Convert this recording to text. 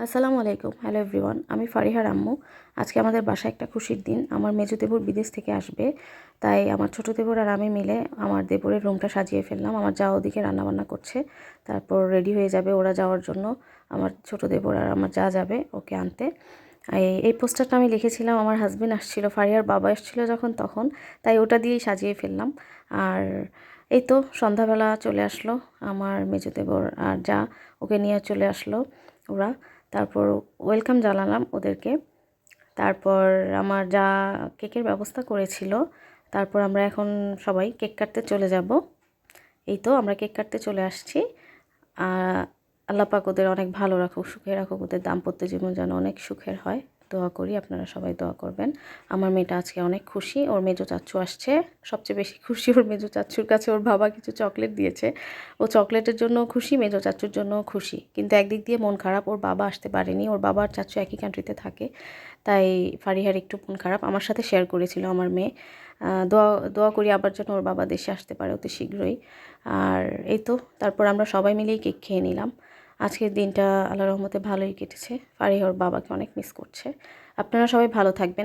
আসসালামু আলাইকুম। Hello everyone, আমি ফারিহার আম্মু। আজকে আমাদের বাসায় একটা খুশির দিন। আমার মেজো দেবর বিদেশ থেকে আসবে, তাই আমার ছোট দেবর আর আমি মিলে আমার দেবরের রুমটা সাজিয়ে ফেললাম। আমার যা ওদিকে রান্নাবান্না করছে, তারপর রেডি হয়ে যাবে ওরা যাওয়ার জন্য। আমার ছোট দেবর আর আমার যা যাবে ওকে আনতে। এই পোস্টারটা আমি লিখেছিলাম, আমার হাজবেন্ড আসছিল, ফারিহার বাবা এসেছিল যখন তখন, তাই ওটা দিয়েই সাজিয়ে ফেললাম। আর এই তো সন্ধ্যাবেলা চলে আসলো আমার মেজো দেবর আর যা, ওকে নিয়ে চলে আসলো ওরা। তারপর ওয়েলকাম জানালাম ওদেরকে। তারপর আমার যা কেকের ব্যবস্থা করেছিল। তারপর আমরা এখন সবাই কেক কাটতে চলে যাব। এই তো আমরা কেক কাটতে চলে আসছি। আল্লাহ পাক ওদের অনেক ভালো রাখুক, সুখে রাখুক, ওদের দাম্পত্য জীবন যেন অনেক সুখের হয়। দোয়া করি, আপনারা সবাই দোয়া করবেন। আমার মেয়েটা আজকে অনেক খুশি, ওর মেজো চাচ্চু আসছে। সবচেয়ে বেশি খুশি ওর মেজো চাচ্চুর কাছে, ওর বাবা কিছু চকলেট দিয়েছে। ও চকলেটের জন্য খুশি, মেজো চাচ্চুর জন্য খুশি। কিন্তু একদিক দিয়ে মন খারাপ, ওর বাবা আসতে পারেনি। ওর বাবা আর চাচ্চু একই কান্ট্রিতে থাকে, তাই ফারিহার একটু মন খারাপ। আমার সাথে শেয়ার করেছিল আমার মেয়ে। দোয়া দোয়া করি আবার যেন ওর বাবা দেশে আসতে পারে অতি শীঘ্রই। আর এই তো তারপর আমরা সবাই মিলেই কেক খেয়ে নিলাম। আজকের দিনটা আল্লাহর রহমতে ভালোই কেটেছে। ফারিহা ওর বাবাকে অনেক মিস করছে। আপনারা সবাই ভালো থাকবেন।